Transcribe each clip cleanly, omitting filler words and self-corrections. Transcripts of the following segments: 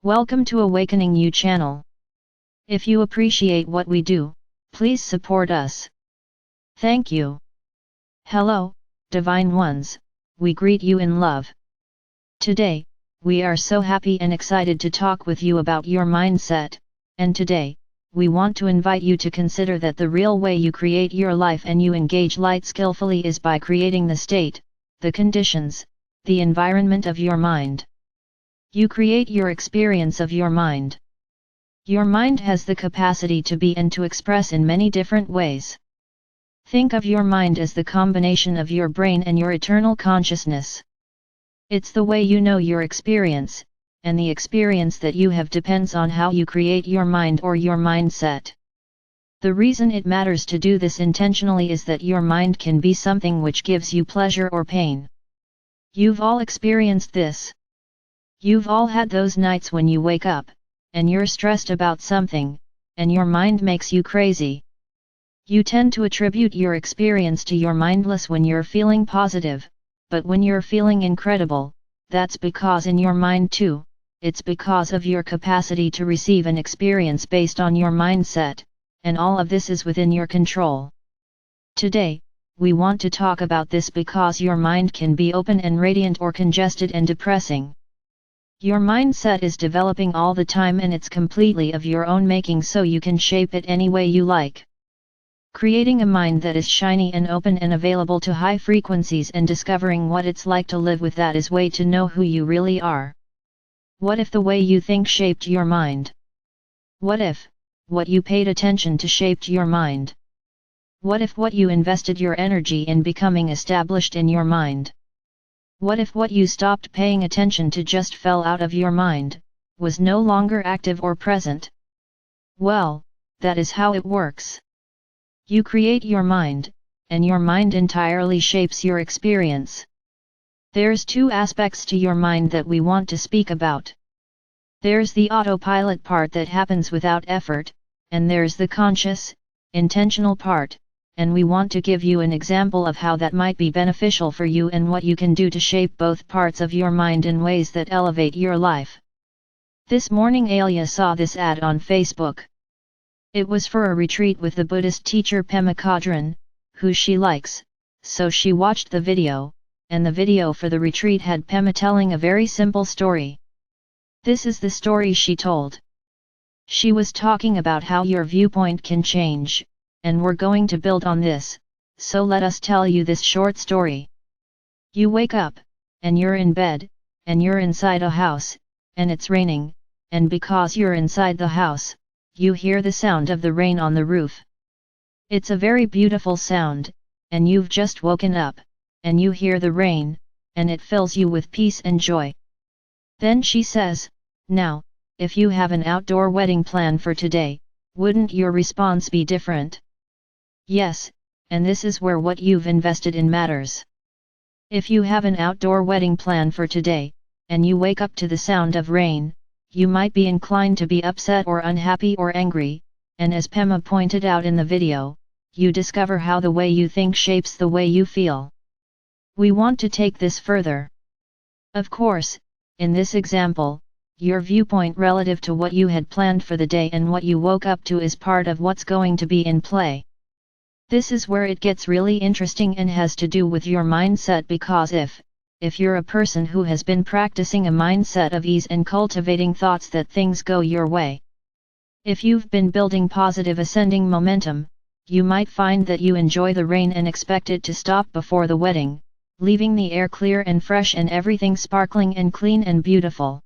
Welcome to Awakening You channel. If you appreciate what we do, please support us. Thank you. Hello, Divine Ones, we greet you in love. Today, we are so happy and excited to talk with you about your mindset, and today, we want to invite you to consider that the real way you create your life and you engage light skillfully is by creating the state, the conditions, the environment of your mind. You create your experience of your mind. Your mind has the capacity to be and to express in many different ways. Think of your mind as the combination of your brain and your eternal consciousness. It's the way you know your experience, and the experience that you have depends on how you create your mind or your mindset. The reason it matters to do this intentionally is that your mind can be something which gives you pleasure or pain. You've all experienced this. You've all had those nights when you wake up, and you're stressed about something, and your mind makes you crazy. You tend to attribute your experience to your mindless when you're feeling positive, but when you're feeling incredible, that's because in your mind too, it's because of your capacity to receive an experience based on your mindset, and all of this is within your control. Today, we want to talk about this because your mind can be open and radiant or congested and depressing. Your mindset is developing all the time and it's completely of your own making, so you can shape it any way you like. Creating a mind that is shiny and open and available to high frequencies and discovering what it's like to live with that is way to know who you really are. What if the way you think shaped your mind? What if what you paid attention to shaped your mind? What if what you invested your energy in becoming established in your mind? What if what you stopped paying attention to just fell out of your mind, was no longer active or present? Well, that is how it works. You create your mind, and your mind entirely shapes your experience. There's two aspects to your mind that we want to speak about. There's the autopilot part that happens without effort, and there's the conscious, intentional part, and we want to give you an example of how that might be beneficial for you and what you can do to shape both parts of your mind in ways that elevate your life. This morning Alia saw this ad on Facebook. It was for a retreat with the Buddhist teacher Pema Chodron, who she likes, so she watched the video, and the video for the retreat had Pema telling a very simple story. This is the story she told. She was talking about how your viewpoint can change, and we're going to build on this, so let us tell you this short story. You wake up, and you're in bed, and you're inside a house, and it's raining, and because you're inside the house, you hear the sound of the rain on the roof. It's a very beautiful sound, and you've just woken up, and you hear the rain, and it fills you with peace and joy. Then she says, now, if you have an outdoor wedding plan for today, wouldn't your response be different? Yes, and this is where what you've invested in matters. If you have an outdoor wedding plan for today, and you wake up to the sound of rain, you might be inclined to be upset or unhappy or angry, and as Pema pointed out in the video, you discover how the way you think shapes the way you feel. We want to take this further. Of course, in this example, your viewpoint relative to what you had planned for the day and what you woke up to is part of what's going to be in play. This is where it gets really interesting and has to do with your mindset, because if you're a person who has been practicing a mindset of ease and cultivating thoughts that things go your way. If you've been building positive ascending momentum, you might find that you enjoy the rain and expect it to stop before the wedding, leaving the air clear and fresh and everything sparkling and clean and beautiful.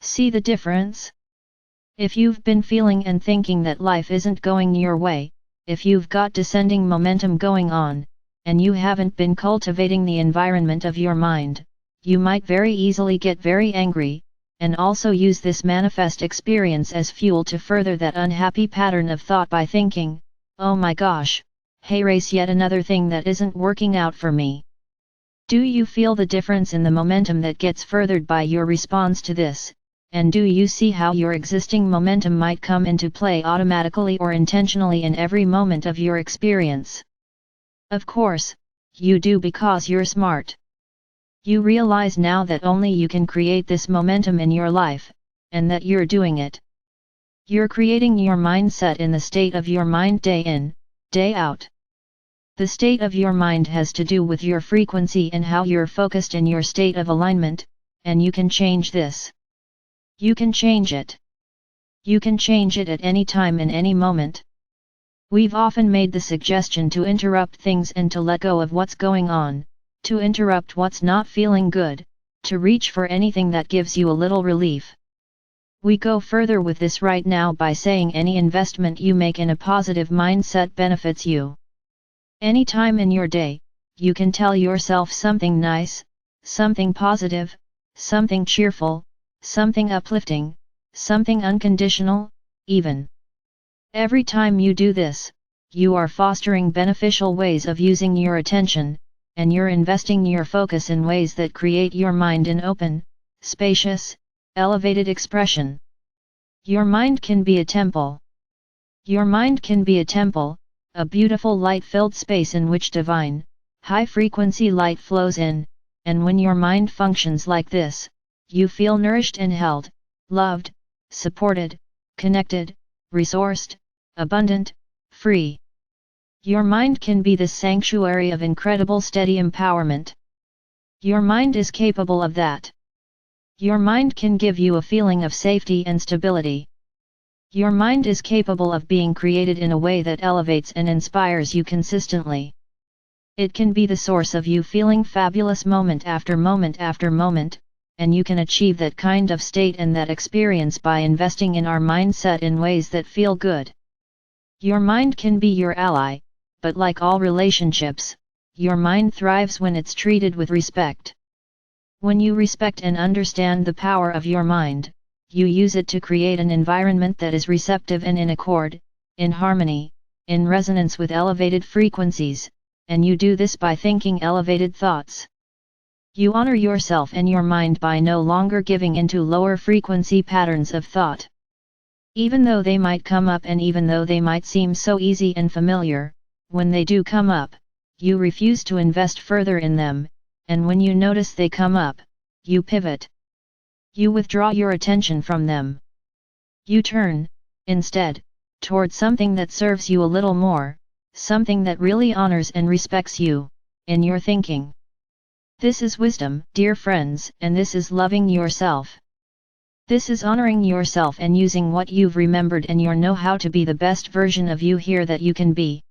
See the difference? If you've been feeling and thinking that life isn't going your way, if you've got descending momentum going on, and you haven't been cultivating the environment of your mind, you might very easily get very angry, and also use this manifest experience as fuel to further that unhappy pattern of thought by thinking, oh my gosh, hey race, yet another thing that isn't working out for me. Do you feel the difference in the momentum that gets furthered by your response to this, and do you see how your existing momentum might come into play automatically or intentionally in every moment of your experience? Of course, you do, because you're smart. You realize now that only you can create this momentum in your life, and that you're doing it. You're creating your mindset in the state of your mind day in, day out. The state of your mind has to do with your frequency and how you're focused in your state of alignment, and you can change this. You can change it. You can change it at any time in any moment. We've often made the suggestion to interrupt things and to let go of what's going on, to interrupt what's not feeling good, to reach for anything that gives you a little relief. We go further with this right now by saying any investment you make in a positive mindset benefits you. Any time in your day, you can tell yourself something nice, something positive, something cheerful, something uplifting, something unconditional, even. Every time you do this, you are fostering beneficial ways of using your attention, and you're investing your focus in ways that create your mind in open, spacious, elevated expression. Your mind can be a temple. Your mind can be a temple, a beautiful light-filled space in which divine, high-frequency light flows in, and when your mind functions like this, you feel nourished and held, loved, supported, connected, resourced, abundant, free. Your mind can be the sanctuary of incredible steady empowerment. Your mind is capable of that. Your mind can give you a feeling of safety and stability. Your mind is capable of being created in a way that elevates and inspires you consistently. It can be the source of you feeling fabulous moment after moment after moment, and you can achieve that kind of state and that experience by investing in our mindset in ways that feel good. Your mind can be your ally, but like all relationships, your mind thrives when it's treated with respect. When you respect and understand the power of your mind, you use it to create an environment that is receptive and in accord, in harmony, in resonance with elevated frequencies, and you do this by thinking elevated thoughts. You honor yourself and your mind by no longer giving into lower frequency patterns of thought. Even though they might come up and even though they might seem so easy and familiar, when they do come up, you refuse to invest further in them, and when you notice they come up, you pivot. You withdraw your attention from them. You turn, instead, toward something that serves you a little more, something that really honors and respects you, in your thinking. This is wisdom, dear friends, and this is loving yourself. This is honoring yourself and using what you've remembered and your know-how to be the best version of you here that you can be.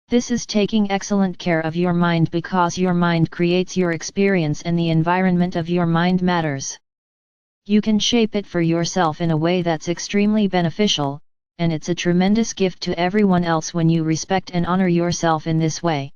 This is taking excellent care of your mind because your mind creates your experience and the environment of your mind matters. You can shape it for yourself in a way that's extremely beneficial, and it's a tremendous gift to everyone else when you respect and honor yourself in this way.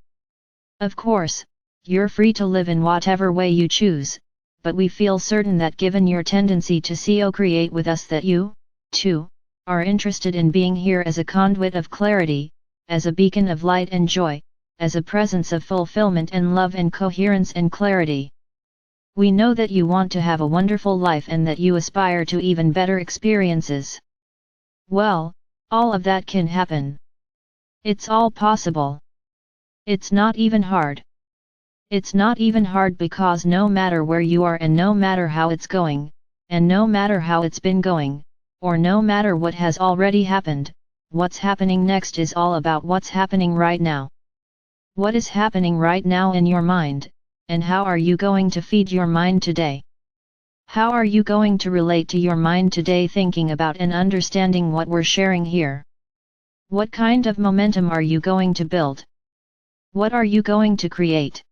Of course, you're free to live in whatever way you choose, but we feel certain that given your tendency to co-create with us that you, too, are interested in being here as a conduit of clarity, as a beacon of light and joy, as a presence of fulfillment and love and coherence and clarity. We know that you want to have a wonderful life and that you aspire to even better experiences. Well, all of that can happen. It's all possible. It's not even hard. It's not even hard because no matter where you are and no matter how it's going, and no matter how it's been going, or no matter what has already happened, what's happening next is all about what's happening right now. What is happening right now in your mind, and how are you going to feed your mind today? How are you going to relate to your mind today thinking about and understanding what we're sharing here? What kind of momentum are you going to build? What are you going to create?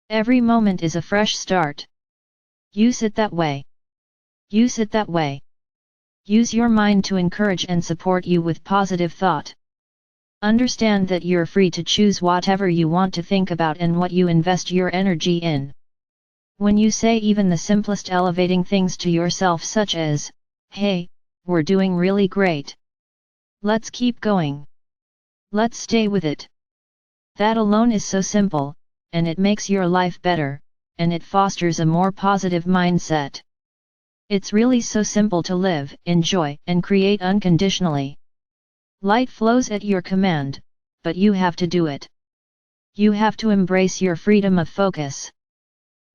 Every moment is a fresh start. Use it that way. Use it that way. Use your mind to encourage and support you with positive thought. Understand that you're free to choose whatever you want to think about and what you invest your energy in. When you say even the simplest elevating things to yourself such as, "Hey, we're doing really great. Let's keep going. Let's stay with it." That alone is so simple, and it makes your life better, and it fosters a more positive mindset. It's really so simple to live, enjoy, and create unconditionally. Light flows at your command, but you have to do it. You have to embrace your freedom of focus.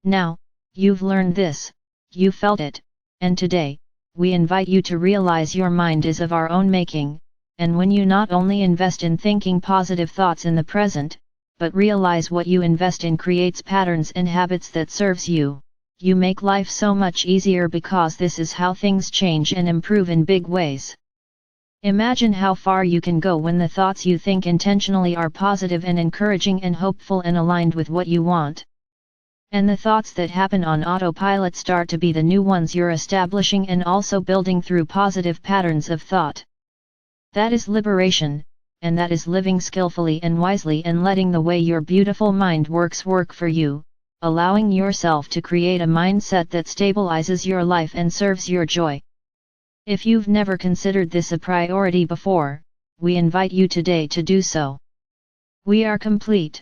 Now, you've learned this, you felt it, and today, we invite you to realize your mind is of our own making, and when you not only invest in thinking positive thoughts in the present, but realize what you invest in creates patterns and habits that serves you, you make life so much easier because this is how things change and improve in big ways. Imagine how far you can go when the thoughts you think intentionally are positive and encouraging and hopeful and aligned with what you want. And the thoughts that happen on autopilot start to be the new ones you're establishing and also building through positive patterns of thought. That is liberation, and that is living skillfully and wisely and letting the way your beautiful mind works work for you, allowing yourself to create a mindset that stabilizes your life and serves your joy. If you've never considered this a priority before, we invite you today to do so. We are complete.